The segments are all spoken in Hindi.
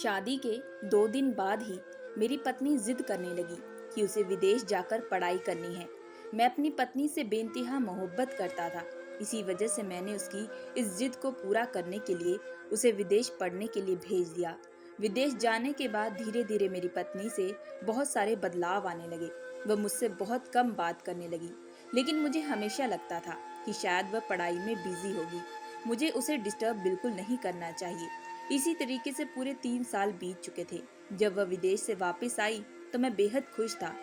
शादी के 2 दिन बाद ही मेरी पत्नी जिद करने लगी कि उसे विदेश जाकर पढ़ाई करनी है। मैं अपनी पत्नी से बेइंतहा मोहब्बत करता था। इसी वजह से मैंने उसकी इस जिद को पूरा करने के लिए उसे विदेश पढ़ने के लिए भेज दिया। विदेश जाने के बाद धीरे धीरे मेरी पत्नी से बहुत सारे बदलाव आने लगे। वह मुझसे बहुत कम बात करने लगी, लेकिन मुझे हमेशा लगता था कि शायद वह पढ़ाई में बिजी होगी। मुझे उसे डिस्टर्ब बिल्कुल नहीं करना चाहिए। इसी तरीके से पूरे 3 साल बीत चुके थे। जब वह विदेश से वापस आई तो मैं बेहद खुश था,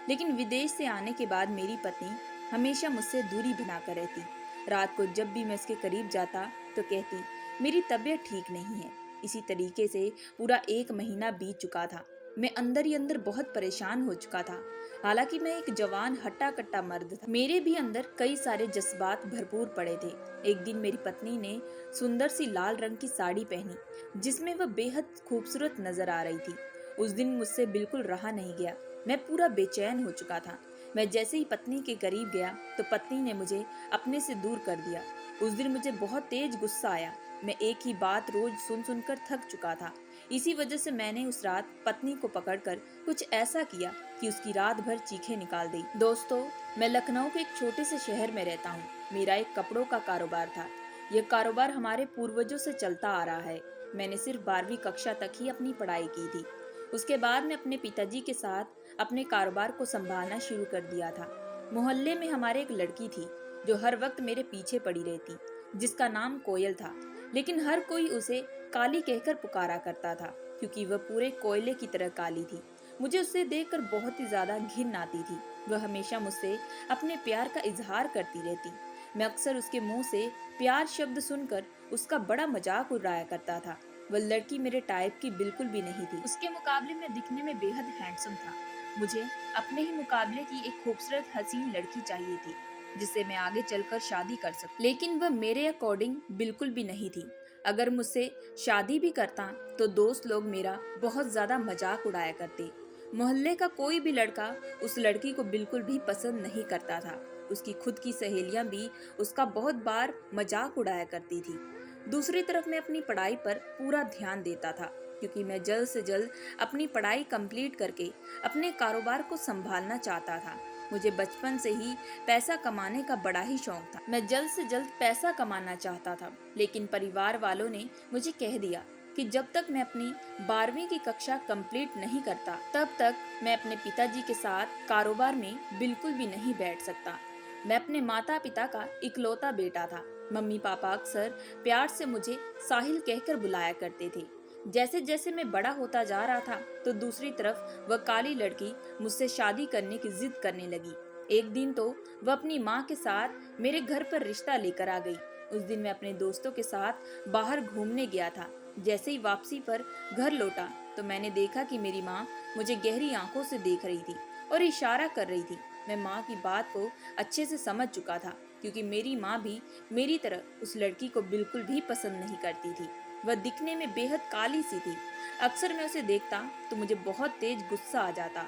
लेकिन विदेश से आने के बाद मेरी पत्नी हमेशा मुझसे दूरी बनाकर रहती। रात को जब भी मैं उसके करीब जाता तो कहती, मेरी तबीयत ठीक नहीं है। इसी तरीके से पूरा 1 महीना बीत चुका था। मैं अंदर ही अंदर बहुत परेशान हो चुका था। हालांकि मैं एक जवान हट्टा कट्टा मर्द था, मेरे भी अंदर कई सारे जज्बात भरपूर पड़े थे। एक दिन मेरी पत्नी ने सुंदर सी लाल रंग की साड़ी पहनी, जिसमें वह बेहद खूबसूरत नजर आ रही थी। उस दिन मुझसे बिल्कुल रहा नहीं गया। मैं पूरा बेचैन हो चुका था। मैं जैसे ही पत्नी के करीब गया तो पत्नी ने मुझे अपने से दूर कर दिया। उस दिन मुझे बहुत तेज गुस्सा आया। मैं एक ही बात रोज सुन सुनकर थक चुका था। इसी वजह से मैंने उस रात पत्नी को पकड़कर कुछ ऐसा किया कि उसकी रात भर चीखें निकाल दी। दोस्तों, मैं लखनऊ के एक छोटे से शहर में रहता हूँ। मेरा एक कपड़ों का कारोबार था। यह कारोबार हमारे पूर्वजों से चलता आ रहा है। मैंने सिर्फ 12वीं कक्षा तक ही अपनी पढ़ाई की थी। उसके बाद मैं अपने पिताजी के साथ अपने कारोबार को संभालना शुरू कर दिया था। मोहल्ले में हमारे एक लड़की थी जो हर वक्त मेरे पीछे पड़ी रहती, जिसका नाम कोयल था। लेकिन हर कोई उसे काली कहकर पुकारा करता था, क्योंकि वह पूरे कोयले की तरह काली थी। मुझे उसे देखकर बहुत ही ज्यादा घिन आती थी। वह हमेशा मुझसे अपने प्यार का इजहार करती रहती। मैं अक्सर उसके मुंह से प्यार शब्द सुनकर उसका बड़ा मजाक उड़ाया करता था। वह लड़की मेरे टाइप की बिल्कुल भी नहीं थी। उसके मुकाबले में दिखने में बेहद हैंडसम था। मुझे अपने ही मुकाबले की एक खूबसूरत हसीन लड़की चाहिए थी, जिससे मैं आगे चलकर शादी कर सकूं। लेकिन वह मेरे अकॉर्डिंग बिल्कुल भी नहीं थी। अगर मुझसे शादी भी करता तो दोस्त लोग मेरा बहुत ज्यादा मजाक उड़ाया करते। मोहल्ले का कोई भी लड़का उस लड़की को बिल्कुल भी पसंद नहीं करता था। उसकी खुद की सहेलियां भी उसका बहुत बार मजाक उड़ाया करती थी। दूसरी तरफ मैं अपनी पढ़ाई पर पूरा ध्यान देता था, क्योंकि मैं जल्द से जल्द अपनी पढ़ाई कंप्लीट करके अपने कारोबार को संभालना चाहता था। मुझे बचपन से ही पैसा कमाने का बड़ा ही शौक था। मैं जल्द से जल्द पैसा कमाना चाहता था, लेकिन परिवार वालों ने मुझे कह दिया कि जब तक मैं अपनी 12वीं की कक्षा कंप्लीट नहीं करता, तब तक मैं अपने पिताजी के साथ कारोबार में बिल्कुल भी नहीं बैठ सकता। मैं अपने माता पिता का इकलौता बेटा था। मम्मी पापा अक्सर प्यार से मुझे साहिल कहकर बुलाया करते थे। जैसे जैसे मैं बड़ा होता जा रहा था तो दूसरी तरफ वह काली लड़की मुझसे शादी करने की जिद करने लगी। एक दिन तो वह अपनी माँ के साथ मेरे घर पर रिश्ता लेकर आ गई। उस दिन मैं अपने दोस्तों के साथ बाहर घूमने गया था। जैसे ही वापसी पर घर लौटा तो मैंने देखा कि मेरी माँ मुझे गहरी आंखों से देख रही थी और इशारा कर रही थी। मैं माँ की बात को अच्छे से समझ चुका था, क्योंकि मेरी माँ भी मेरी तरह उस लड़की को बिल्कुल भी पसंद नहीं करती थी। वह दिखने में बेहद काली सी थी। अक्सर मैं उसे देखता तो मुझे बहुत तेज गुस्सा आ जाता।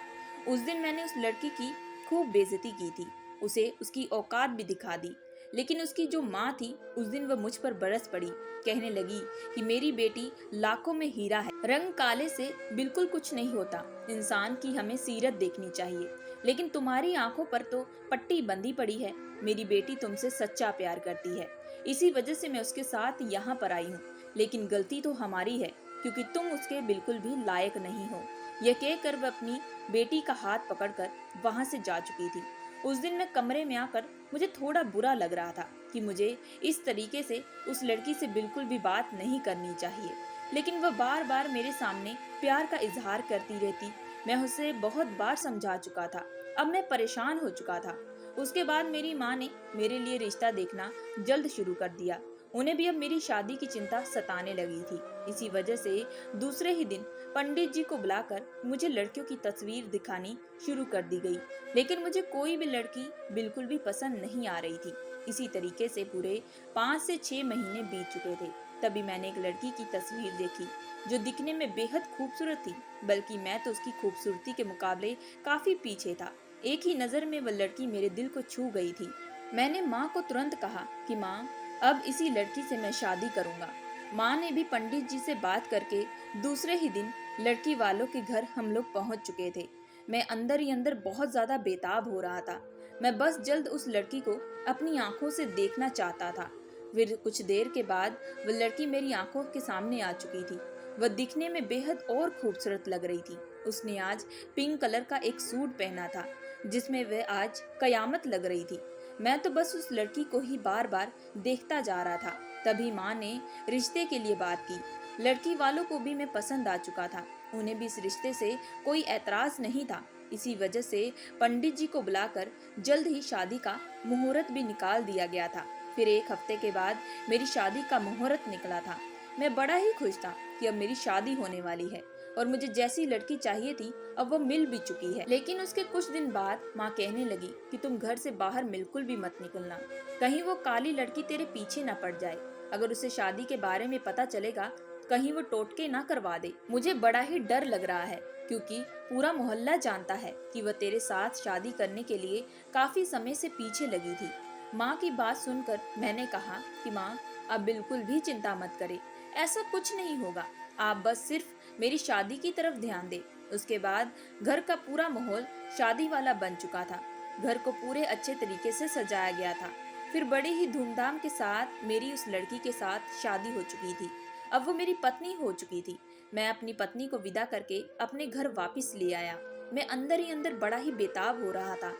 उस दिन मैंने उस लड़की की खूब बेइज्जती की थी, उसे उसकी औकात भी दिखा दी। लेकिन उसकी जो माँ थी, उस दिन वह मुझ पर बरस पड़ी। कहने लगी कि मेरी बेटी लाखों में हीरा है, रंग काले से बिल्कुल कुछ नहीं होता, इंसान की हमें सीरत देखनी चाहिए। लेकिन तुम्हारी आंखों पर तो पट्टी बंधी पड़ी है। मेरी बेटी तुमसे सच्चा प्यार करती है, इसी वजह से मैं उसके साथ यहाँ पर आई हूँ। लेकिन गलती तो हमारी है, क्योंकि तुम उसके बिल्कुल भी लायक नहीं हो। यह कहकर वह अपनी बेटी का हाथ पकड़कर वहां से जा चुकी थी। उस दिन मैं कमरे में आकर मुझे थोड़ा बुरा लग रहा था कि मुझे इस तरीके से उस लड़की से बिल्कुल भी बात नहीं करनी चाहिए, लेकिन वह बार बार मेरे सामने प्यार का इजहार करती रहती। मैं उसे बहुत बार समझा चुका था। अब मैं परेशान हो चुका था। उसके बाद मेरी माँ ने मेरे लिए रिश्ता देखना जल्द शुरू कर दिया। उन्हें भी अब मेरी शादी की चिंता सताने लगी थी। इसी वजह से दूसरे ही दिन पंडित जी को बुलाकर मुझे लड़कियों की तस्वीर दिखानी शुरू कर दी गई। लेकिन मुझे कोई भी लड़की बिल्कुल भी पसंद नहीं आ रही थी। इसी तरीके से पूरे 5 से 6 महीने बीत चुके थे। तभी मैंने एक लड़की की तस्वीर देखी जो दिखने में बेहद खूबसूरत थी, बल्कि मैं तो उसकी खूबसूरती के मुकाबले काफी पीछे था। एक ही नजर में वह लड़की मेरे दिल को छू गई थी। मैंने माँ को तुरंत कहा कि माँ, अब इसी लड़की से मैं शादी करूंगा। माँ ने भी पंडित जी से बात करके दूसरे ही दिन लड़की वालों के घर हम लोग पहुंच चुके थे। मैं अंदर ही अंदर बहुत ज्यादा बेताब हो रहा था। मैं बस जल्द उस लड़की को अपनी आंखों से देखना चाहता था। फिर कुछ देर के बाद वह लड़की मेरी आंखों के सामने आ चुकी थी। वह दिखने में बेहद और खूबसूरत लग रही थी। उसने आज पिंक कलर का एक सूट पहना था जिसमें वह आज कयामत लग रही थी। मैं तो बस उस लड़की को ही बार बार देखता जा रहा था। तभी माँ ने रिश्ते के लिए बात की। लड़की वालों को भी मैं पसंद आ चुका था। उन्हें भी इस रिश्ते से कोई ऐतराज नहीं था। इसी वजह से पंडित जी को बुलाकर जल्द ही शादी का मुहूर्त भी निकाल दिया गया था। फिर एक हफ्ते के बाद मेरी शादी का मुहूर्त निकला था। मैं बड़ा ही खुश था कि अब मेरी शादी होने वाली है और मुझे जैसी लड़की चाहिए थी अब वो मिल भी चुकी है। लेकिन उसके कुछ दिन बाद माँ कहने लगी कि तुम घर से बाहर बिल्कुल भी मत निकलना, कहीं वो काली लड़की तेरे पीछे न पड़ जाए। अगर उसे शादी के बारे में पता चलेगा कहीं वो टोटके ना करवा दे। मुझे बड़ा ही डर लग रहा है क्योंकि पूरा मोहल्ला जानता है कि वह तेरे साथ शादी करने के लिए काफी समय से पीछे लगी थी। माँ की बात सुनकर मैंने कहा कि माँ, आप बिल्कुल भी चिंता मत करें, ऐसा कुछ नहीं होगा। आप बस सिर्फ मेरी शादी की तरफ ध्यान दें। उसके बाद घर का पूरा माहौल शादी वाला बन चुका था। घर को पूरे अच्छे तरीके से सजाया गया था। फिर बड़े ही धूमधाम के साथ मेरी उस लड़की के साथ शादी हो चुकी थी। अब वो मेरी पत्नी हो चुकी थी। मैं अपनी पत्नी को विदा करके अपने घर वापस ले आया। मैं अंदर ही अंदर बड़ा ही बेताब हो रहा था।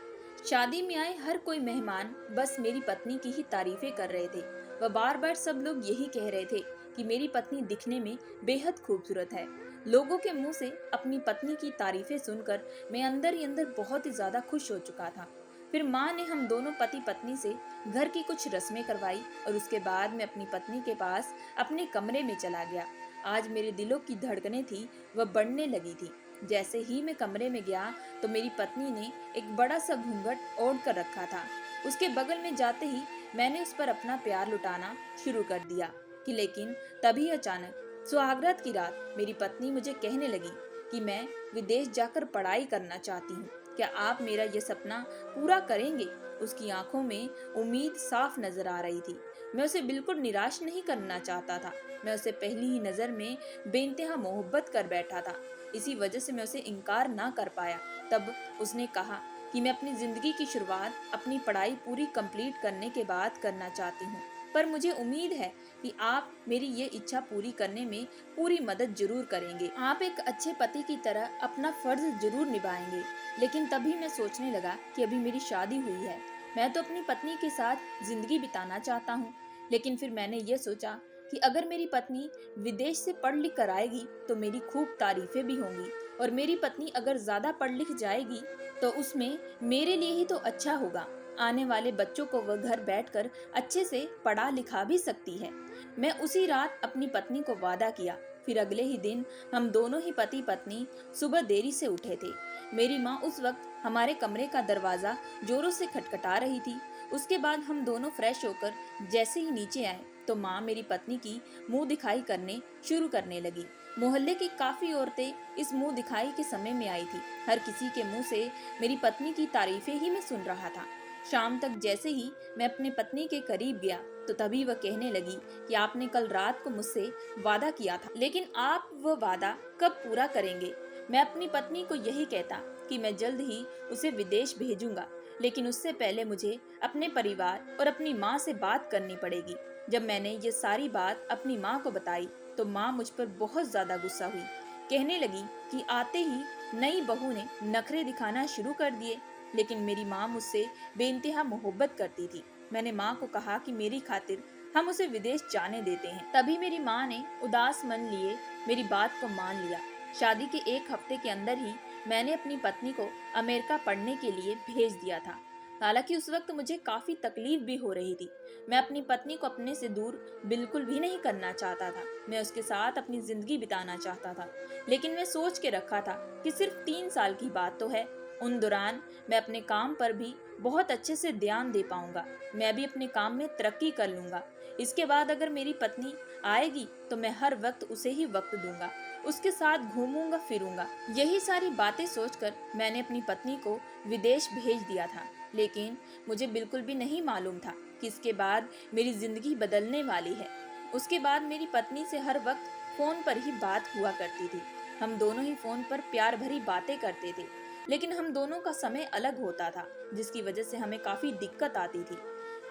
शादी में आए हर कोई मेहमान बस मेरी पत्नी की ही तारीफें कर रहे थे। वह बार बार सब लोग यही कह रहे थे कि मेरी पत्नी दिखने में बेहद खूबसूरत है। लोगों के मुंह से अपनी पत्नी की तारीफें सुनकर मैं अंदर ही अंदर बहुत ही ज्यादा खुश हो चुका था। फिर माँ ने हम दोनों पति पत्नी से घर की कुछ रस्में करवाई और उसके बाद मैं अपनी पत्नी के पास अपने कमरे में चला गया। आज मेरे दिलों की धड़कनें थी वह बढ़ने लगी थी। जैसे ही मैं कमरे में गया तो मेरी पत्नी ने एक बड़ा सा घूंघट ओढ़ कर रखा था। उसके बगल में जाते ही मैंने उस पर अपना प्यार लुटाना शुरू कर दिया कि लेकिन तभी अचानक सुहागरात की रात मेरी पत्नी मुझे कहने लगी कि मैं विदेश जाकर पढ़ाई करना चाहती हूँ, क्या आप मेरा ये सपना पूरा करेंगे। उसकी आंखों में उम्मीद साफ नजर आ रही थी। मैं उसे बिल्कुल निराश नहीं करना चाहता था। मैं उसे पहली ही नजर में बेइंतहा मोहब्बत कर बैठा था। इसी वजह से मैं उसे इनकार ना कर पाया। तब उसने कहा कि मैं अपनी जिंदगी की शुरुआत अपनी पढ़ाई पूरी कंप्लीट करने के बाद करना चाहती हूँ, पर मुझे उम्मीद है कि आप मेरी ये इच्छा पूरी करने में पूरी मदद जरूर करेंगे। आप एक अच्छे पति की तरह अपना फर्ज जरूर निभाएंगे। लेकिन तभी मैं सोचने लगा कि अभी मेरी शादी हुई है, मैं तो अपनी पत्नी के साथ जिंदगी बिताना चाहता हूँ। लेकिन फिर मैंने ये सोचा कि अगर मेरी पत्नी विदेश से पढ़ लिख कर आएगी तो मेरी खूब तारीफें भी होंगी, और मेरी पत्नी अगर ज्यादा पढ़ लिख जाएगी तो उसमें मेरे लिए ही तो अच्छा होगा। आने वाले बच्चों को वह घर बैठकर अच्छे से पढ़ा लिखा भी सकती है। मैं उसी रात अपनी पत्नी को वादा किया। फिर अगले ही दिन हम दोनों ही पति पत्नी सुबह देरी से उठे थे। मेरी माँ उस वक्त हमारे कमरे का दरवाजा जोरों से खटखटा रही थी। उसके बाद हम दोनों फ्रेश होकर जैसे ही नीचे आए तो माँ मेरी पत्नी की मुंह दिखाई करने शुरू करने लगी। मोहल्ले की काफी औरतें इस मुंह दिखाई के समय में आई थी। हर किसी के मुंह से मेरी पत्नी की तारीफें ही मैं सुन रहा था। शाम तक जैसे ही मैं अपने पत्नी के करीब गया तो तभी वह कहने लगी कि आपने कल रात को मुझसे वादा किया था, लेकिन आप वह वादा कब पूरा करेंगे। मैं अपनी पत्नी को यही कहता कि मैं जल्द ही उसे विदेश भेजूंगा, लेकिन उससे पहले मुझे अपने परिवार और अपनी माँ से बात करनी पड़ेगी। जब मैंने ये सारी बात अपनी माँ को बताई तो माँ मुझ पर बहुत ज्यादा गुस्सा हुई। कहने लगी कि आते ही नई बहू ने नखरे दिखाना शुरू कर दिए। लेकिन मेरी माँ मुझसे बेइंतहा मोहब्बत करती थी। मैंने माँ को कहा कि मेरी खातिर हम उसे विदेश जाने देते हैं। तभी मेरी माँ ने उदास मन लिए मेरी बात को मान लिया। शादी के एक हफ्ते के अंदर ही मैंने अपनी पत्नी को अमेरिका पढ़ने के लिए भेज दिया था। हालांकि उस वक्त मुझे काफी तकलीफ भी हो रही थी। मैं अपनी पत्नी को अपने से दूर बिल्कुल भी नहीं करना चाहता था। मैं उसके साथ अपनी जिंदगी बिताना चाहता था। लेकिन मैं सोच के रखा था कि सिर्फ 3 साल की बात तो है। उन दौरान मैं अपने काम पर भी बहुत अच्छे से ध्यान दे पाऊंगा। मैं भी अपने काम में तरक्की कर लूंगा। इसके बाद अगर मेरी पत्नी आएगी तो मैं हर वक्त उसे ही वक्त दूंगा, उसके साथ घूमूंगा फिरूंगा। यही सारी बातें सोचकर मैंने अपनी पत्नी को विदेश भेज दिया था। लेकिन मुझे बिल्कुल भी नहीं मालूम था कि इसके बाद मेरी जिंदगी बदलने वाली है। उसके बाद मेरी पत्नी से हर वक्त फोन पर ही बात हुआ करती थी। हम दोनों ही फोन पर प्यार भरी बातें करते थे, लेकिन हम दोनों का समय अलग होता था, जिसकी वजह से हमें काफी दिक्कत आती थी।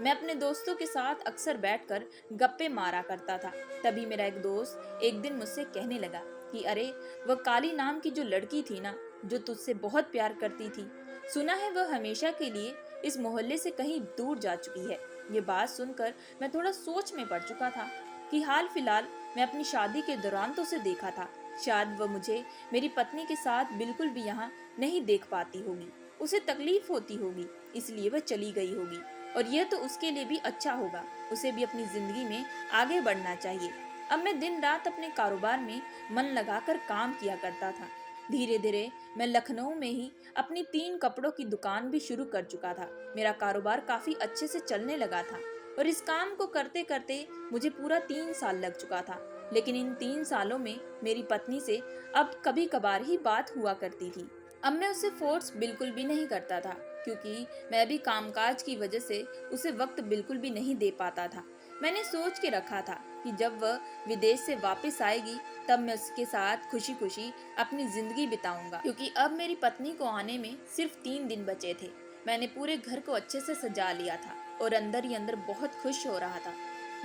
मैं अपने दोस्तों के साथ अक्सर बैठकर गप्पे मारा करता था। तभी मेरा एक दोस्त एक दिन मुझसे कहने लगा कि अरे, वह काली नाम की जो लड़की थी ना, जो तुझसे बहुत प्यार करती थी, सुना है वह हमेशा के लिए इस मोहल्ले से कहीं दूर जा चुकी है। ये बात सुनकर मैं थोड़ा सोच में पड़ चुका था कि हाल फिलहाल मैं अपनी शादी के दौरान तो उसे देखा था। शायद वह मुझे मेरी पत्नी के साथ बिल्कुल भी यहाँ नहीं देख पाती होगी, उसे तकलीफ होती होगी, इसलिए वह चली गई होगी। और यह तो उसके लिए भी अच्छा होगा, उसे भी अपनी जिंदगी में आगे बढ़ना चाहिए। अब मैं दिन रात अपने कारोबार में मन लगाकर काम किया करता था। धीरे धीरे मैं लखनऊ में ही अपनी 3 कपड़ों की दुकान भी शुरू कर चुका था। मेरा कारोबार काफी अच्छे से चलने लगा था और इस काम को करते करते मुझे पूरा 3 साल लग चुका था। लेकिन इन 3 सालों में मेरी पत्नी से अब कभी कभार ही बात हुआ करती थी। अब मैं उसे फोर्स बिल्कुल भी नहीं करता था, क्योंकि मैं भी कामकाज की वजह से उसे वक्त बिल्कुल भी नहीं दे पाता था। मैंने सोच के रखा था कि जब वह विदेश से वापस आएगी तब मैं उसके साथ खुशी खुशी अपनी जिंदगी बिताऊंगा, क्योंकि अब मेरी पत्नी को आने में सिर्फ 3 दिन बचे थे। मैंने पूरे घर को अच्छे से सजा लिया था और अंदर ही अंदर बहुत खुश हो रहा था।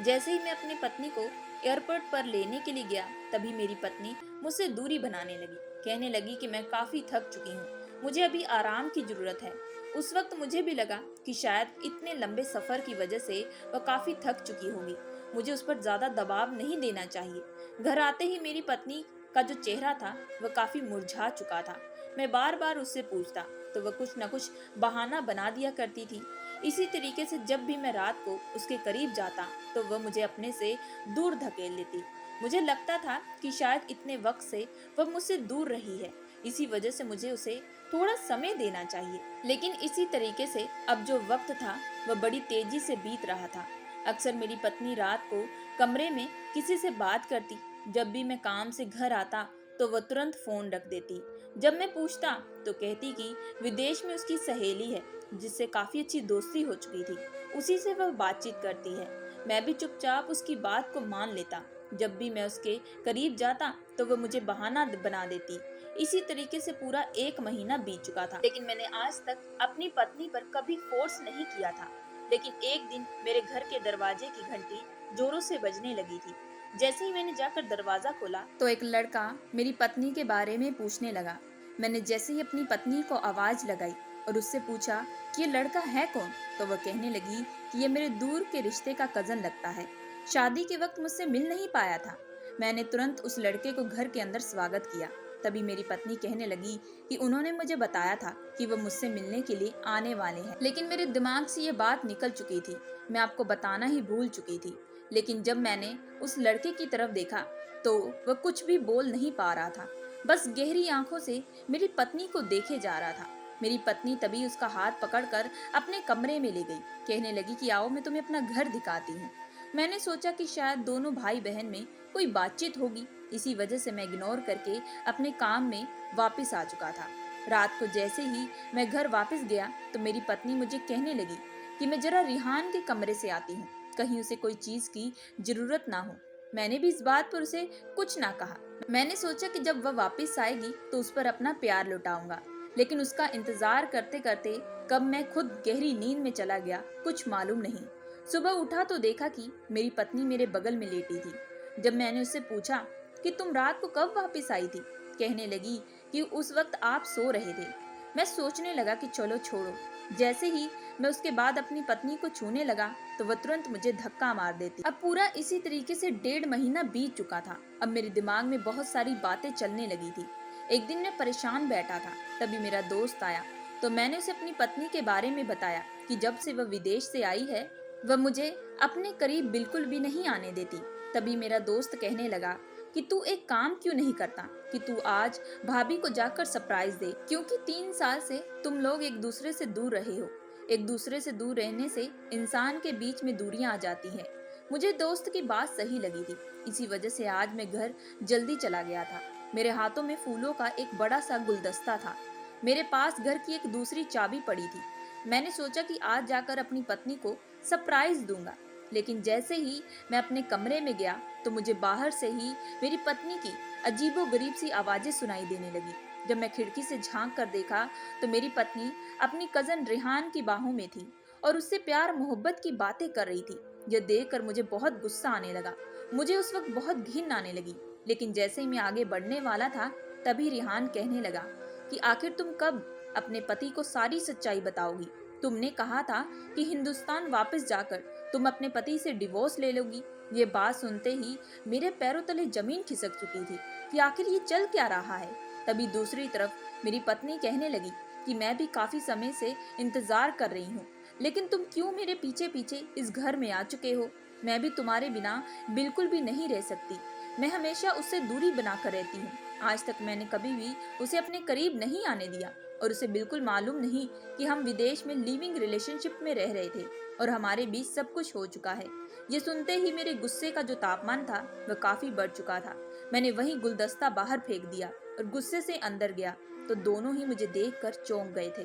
जैसे ही मैं अपनी पत्नी को एयरपोर्ट पर लेने के लिए गया, तभी मेरी पत्नी मुझसे दूरी बनाने लगी। कहने लगी कि मैं काफी थक चुकी हूँ, मुझे अभी आराम की जरूरत है। उस वक्त मुझे भी लगा कि शायद इतने लंबे सफर की वजह से वह काफी थक चुकी होगी, मुझे उस पर ज्यादा दबाव नहीं देना चाहिए। घर आते ही मेरी पत्नी का जो चेहरा था वह काफी मुरझा चुका था। मैं बार बार उससे पूछता तो वह कुछ न कुछ बहाना बना दिया करती थी। इसी तरीके से जब भी मैं रात को उसके करीब जाता तो वह मुझे अपने से दूर धकेल लेती। मुझे लगता था कि शायद इतने वक्त से वह मुझसे दूर रही है, इसी वजह से मुझे उसे थोड़ा समय देना चाहिए। लेकिन इसी तरीके से अब जो वक्त था वह बड़ी तेजी से बीत रहा था। अक्सर मेरी पत्नी रात को कमरे में किसी से बात करती। जब भी मैं काम से घर आता तो वह तुरंत फोन रख देती। जब मैं पूछता तो कहती कि विदेश में उसकी सहेली है जिससे काफी अच्छी दोस्ती हो चुकी थी, उसी से वह बातचीत करती है। मैं भी चुपचाप उसकी बात को मान लेता। जब भी मैं उसके करीब जाता तो वह मुझे बहाना बना देती। इसी तरीके से पूरा 1 महीना बीत चुका था, लेकिन मैंने आज तक अपनी पत्नी पर कभी फोर्स नहीं किया था। लेकिन एक दिन मेरे घर के दरवाजे की घंटी जोरों से बजने लगी थी। जैसे ही मैंने जाकर दरवाजा खोला तो एक लड़का मेरी पत्नी के बारे में पूछने लगा। मैंने जैसे ही अपनी पत्नी को आवाज लगाई और उससे पूछा कि ये लड़का है कौन, तो वह कहने लगी कि ये मेरे दूर के रिश्ते का कजन लगता है, शादी के वक्त मुझसे मिल नहीं पाया था। मैंने तुरंत उस लड़के को घर के अंदर स्वागत किया। तभी मेरी पत्नी कहने लगी कि उन्होंने मुझे बताया था कि वह मुझसे मिलने के लिए आने वाले हैं, लेकिन मेरे दिमाग से ये बात निकल चुकी थी, मैं आपको बताना ही भूल चुकी थी। लेकिन जब मैंने उस लड़के की तरफ देखा तो वह कुछ भी बोल नहीं पा रहा था, बस गहरी आंखों से मेरी पत्नी को देखे जा रहा था। मेरी पत्नी तभी उसका हाथ पकड़कर अपने कमरे में ले गई। कहने लगी कि आओ मैं तुम्हें अपना घर दिखाती हूँ। मैंने सोचा कि शायद दोनों भाई बहन में कोई बातचीत होगी, इसी वजह से मैं इग्नोर करके अपने काम में वापस आ चुका था। रात को जैसे ही मैं घर वापस गया तो मेरी पत्नी मुझे कहने लगी कि मैं जरा रिहान के कमरे से आती हूँ, कहीं उसे कोई चीज की जरूरत ना हो। मैंने भी इस बात पर उसे कुछ ना कहा। मैंने सोचा कि जब वह वापस आएगी तो उस पर अपना प्यार लुटाऊंगा, लेकिन उसका इंतजार करते करते कब मैं खुद गहरी नींद में चला गया कुछ मालूम नहीं। सुबह उठा तो देखा कि मेरी पत्नी मेरे बगल में लेटी थी। जब मैंने उससे पूछा कि तुम रात को कब वापस आई थी, कहने लगी कि उस वक्त आप सो रहे थे। मैं सोचने लगा कि चलो छोड़ो। जैसे ही मैं उसके बाद अपनी पत्नी को छूने लगा तो वह तुरंत मुझे धक्का मार देती। अब पूरा इसी तरीके से 1.5 महीना बीत चुका था। अब मेरे दिमाग में बहुत सारी बातें चलने लगी थी। एक दिन मैं परेशान बैठा था, तभी मेरा दोस्त आया तो मैंने उसे अपनी पत्नी के बारे में बताया कि जब से वह विदेश से आई है वह मुझे अपने करीब बिल्कुल भी नहीं आने देती। तभी मेरा दोस्त कहने लगा कि तू एक काम क्यों नहीं करता कि तू आज भाभी को जाकर सरप्राइज दे, क्योंकि 3 साल से तुम लोग एक दूसरे से दूर रहे हो। एक दूसरे से दूर रहने से इंसान के बीच में दूरियां आ जाती हैं। मुझे दोस्त की बात सही लगी थी, इसी वजह से आज मैं घर जल्दी चला गया था। मेरे हाथों में फूलों का एक बड़ा सा गुलदस्ता था। मेरे पास घर की एक दूसरी चाबी पड़ी थी। मैंने सोचा कि आज जाकर अपनी पत्नी को सरप्राइज दूंगा, लेकिन जैसे ही मैं अपने कमरे में गया तो मुझे बाहर से ही मेरी पत्नी की अजीबोगरीब सी आवाजें सुनाई देने लगी। जब मैं खिड़की से झांक कर देखा तो मेरी पत्नी अपनी कजन रेहान की बाहों में थी और उससे प्यार मोहब्बत की बातें कर रही थी। यह देखकर मुझे बहुत गुस्सा आने लगा। मुझे उस वक्त बहुत घिन आने लगी। लेकिन जैसे ही मैं आगे बढ़ने वाला था तभी रेहान कहने लगा कि आखिर तुम कब अपने पति को सारी सच्चाई बताओगी? तुमने कहा था कि हिंदुस्तान वापस जाकर तुम अपने पति से डिवोर्स ले लोगी। ये बात सुनते ही मेरे पैरों तले जमीन खिसक चुकी थी कि आखिर ये चल क्या रहा है। तभी दूसरी तरफ मेरी पत्नी कहने लगी कि मैं भी काफी समय से इंतजार कर रही हूँ, लेकिन तुम क्यों मेरे पीछे पीछे इस घर में आ चुके हो? मैं भी तुम्हारे बिना बिल्कुल भी नहीं रह सकती। मैं हमेशा उससे दूरी बनाकर रहती हूँ। आज तक मैंने कभी भी उसे अपने करीब नहीं आने दिया और उसे बिल्कुल मालूम नहीं कि हम विदेश में लिविंग रिलेशनशिप में रह रहे थे और हमारे बीच सब कुछ हो चुका है। ये सुनते ही मेरे गुस्से का जो तापमान था वह काफी बढ़ चुका था। मैंने वही गुलदस्ता बाहर फेंक दिया और गुस्से से अंदर गया तो दोनों ही मुझे देखकर चौंक गए थे।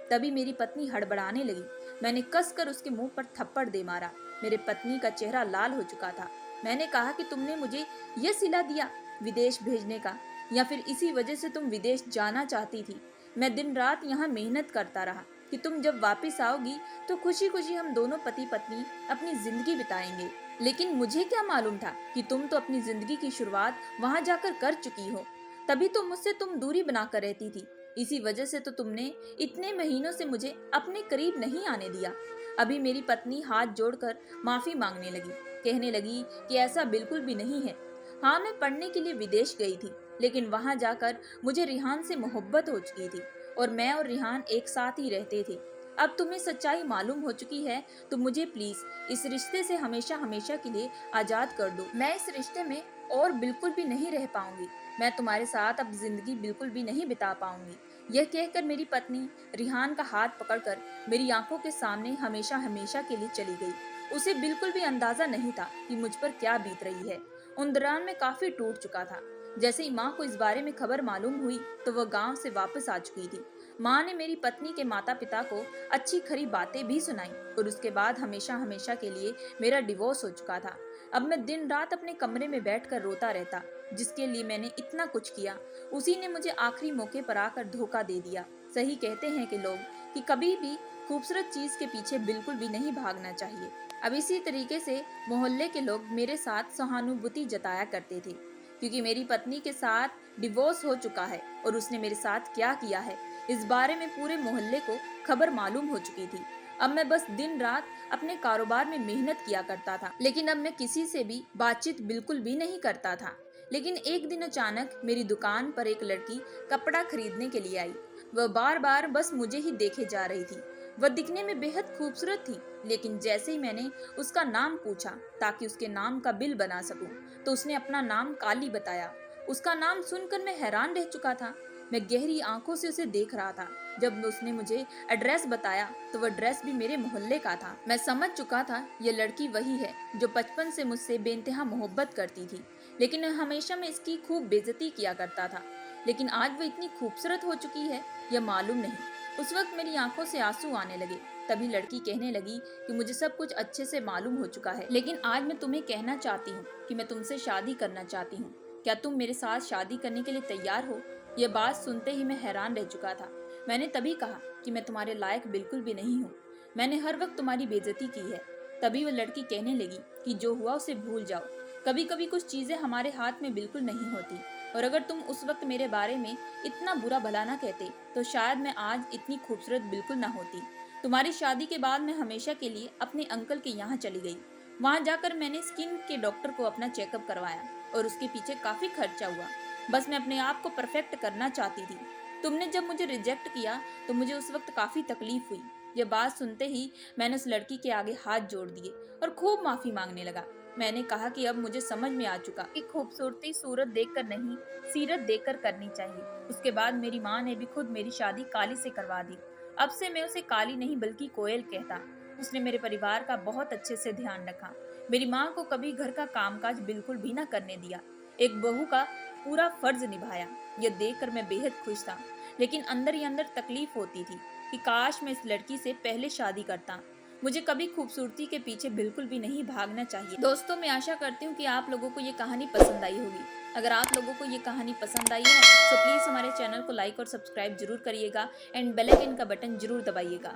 तभी मेरी पत्नी हड़बड़ाने लगी। मैंने कसकर उसके मुंह पर थप्पड़ दे मारा। मेरे पत्नी का चेहरा लाल हो चुका था। मैंने कहा कि तुमने मुझे यह सिला दिया विदेश भेजने का, या फिर इसी वजह से तुम विदेश जाना चाहती थी? मैं दिन रात यहाँ मेहनत करता रहा कि तुम जब वापस आओगी तो खुशी खुशी हम दोनों पति पत्नी अपनी जिंदगी बिताएंगे। लेकिन मुझे क्या मालूम था कि तुम तो अपनी जिंदगी की शुरुआत वहां जाकर कर चुकी हो। तभी तो मुझसे तुम दूरी बनाकर रहती थी। इसी वजह से तो तुमने इतने महीनों से मुझे अपने करीब नहीं आने दिया। अभी मेरी पत्नी हाथ जोड़कर माफी मांगने लगी। कहने लगी कि ऐसा बिल्कुल भी नहीं है। हाँ, मैं पढ़ने के लिए विदेश गई थी, लेकिन वहां जाकर मुझे रिहान से मोहब्बत हो चुकी थी और मैं और रिहान एक साथ ही रहते थे। अब तुम्हें सच्चाई मालूम हो चुकी है तो मुझे प्लीज इस रिश्ते से हमेशा हमेशा के लिए आजाद कर दो। मैं इस रिश्ते में और बिल्कुल भी नहीं रह पाऊंगी। मैं तुम्हारे साथ अब जिंदगी बिल्कुल भी नहीं बिता पाऊंगी। यह कहकर मेरी पत्नी रिहान का हाथ पकड़कर मेरी आंखों के सामने हमेशा हमेशा के लिए चली गई। उसे बिल्कुल भी अंदाजा नहीं था कि मुझ पर क्या बीत रही है। उन दौरान मैं काफी टूट चुका था। जैसे ही माँ को इस बारे में खबर मालूम हुई तो वह गांव से वापस आ चुकी थी। माँ ने मेरी पत्नी के माता पिता को अच्छी खरी बातें भी सुनाई और उसके बाद हमेशा हमेशा के लिए मेरा डिवोर्स हो चुका था। अब मैं दिन रात अपने कमरे में बैठकर रोता रहता। जिसके लिए मैंने इतना कुछ किया, उसी ने मुझे आखिरी मौके पर आकर धोखा दे दिया। सही कहते हैं कि लोग कि कभी भी खूबसूरत चीज के पीछे बिल्कुल भी नहीं भागना चाहिए। अब इसी तरीके से मोहल्ले के लोग मेरे साथ सहानुभूति जताया करते थे, क्योंकि मेरी पत्नी के साथ डिवोर्स हो चुका है और उसने मेरे साथ क्या किया है इस बारे में पूरे मोहल्ले को खबर मालूम हो चुकी थी। अब मैं बस दिन रात अपने कारोबार में मेहनत किया करता था, लेकिन अब मैं किसी से भी बातचीत बिल्कुल भी नहीं करता था। लेकिन एक दिन अचानक मेरी दुकान पर एक लड़की कपड़ा खरीदने के लिए आई। वह बार बार बस मुझे ही देखे जा रही थी। वह दिखने में बेहद खूबसूरत थी, लेकिन जैसे ही मैंने उसका नाम पूछा ताकि उसके नाम का बिल बना सकूं, तो उसने अपना नाम काली बताया। उसका नाम सुनकर मैं हैरान रह चुका था। मैं गहरी आंखों से उसे देख रहा था। जब उसने मुझे एड्रेस बताया तो वह एड्रेस भी मेरे मोहल्ले का था। मैं समझ चुका था यह लड़की वही है जो बचपन से मुझसे बेइंतहा मोहब्बत करती थी, लेकिन हमेशा मैं इसकी खूब बेइज्जती किया करता था। लेकिन आज वह इतनी खूबसूरत हो चुकी है यह मालूम नहीं। उस वक्त मेरी आंखों से आंसू आने लगे। तभी लड़की कहने लगी कि मुझे सब कुछ अच्छे से मालूम हो चुका है, लेकिन आज मैं तुम्हें कहना चाहती हूँ कि मैं तुमसे शादी करना चाहती हूँ। क्या तुम मेरे साथ शादी करने के लिए तैयार हो? यह बात सुनते ही मैं हैरान रह चुका था। मैंने तभी कहा कि मैं तुम्हारे लायक बिल्कुल भी नहीं हूँ। मैंने हर वक्त तुम्हारी बेइज्जती की है। तभी वह लड़की कहने लगी कि जो हुआ उसे भूल जाओ। कभी कभी कुछ चीजें हमारे हाथ में बिल्कुल नहीं होती, और अगर तुम उस वक्त मेरे बारे में इतना बुरा भला ना कहते तो शायद मैं आज इतनी खूबसूरत बिल्कुल ना होती। तुम्हारी शादी के बाद मैं हमेशा के लिए अपने अंकल के यहाँ चली गई। वहाँ जाकर मैंने स्किन के डॉक्टर को अपना चेकअप करवाया और उसके पीछे काफी खर्चा हुआ। बस मैं अपने आप को परफेक्ट करना चाहती थी। तुमने जब मुझे रिजेक्ट किया तो मुझे उस वक्त काफी तकलीफ हुई। यह बात सुनते ही मैंने उस लड़की के आगे हाथ जोड़ दिए और खूब माफी मांगने लगा। मैंने कहा कि अब मुझे समझ में आ चुका कि खूबसूरती सूरत देखकर नहीं, सीरत देखकर करनी चाहिए। उसके बाद मेरी माँ ने भी खुद मेरी शादी काली से करवा दी। अब से मैं उसे काली नहीं बल्कि कोयल कहता। उसने मेरे परिवार का बहुत अच्छे से ध्यान रखा। मेरी माँ को कभी घर का कामकाज बिल्कुल भी न करने दिया। एक बहू का पूरा फर्ज निभाया। यह देखकर मैं बेहद खुश था, लेकिन अंदर ही अंदर तकलीफ होती थी कि काश मैं इस लड़की से पहले शादी करता। मुझे कभी खूबसूरती के पीछे बिल्कुल भी नहीं भागना चाहिए। दोस्तों, मैं आशा करती हूँ कि आप लोगों को ये कहानी पसंद आई होगी। अगर आप लोगों को ये कहानी पसंद आई है तो प्लीज़ हमारे चैनल को लाइक और सब्सक्राइब जरूर करिएगा एंड बेल आइकन का बटन जरूर दबाइएगा।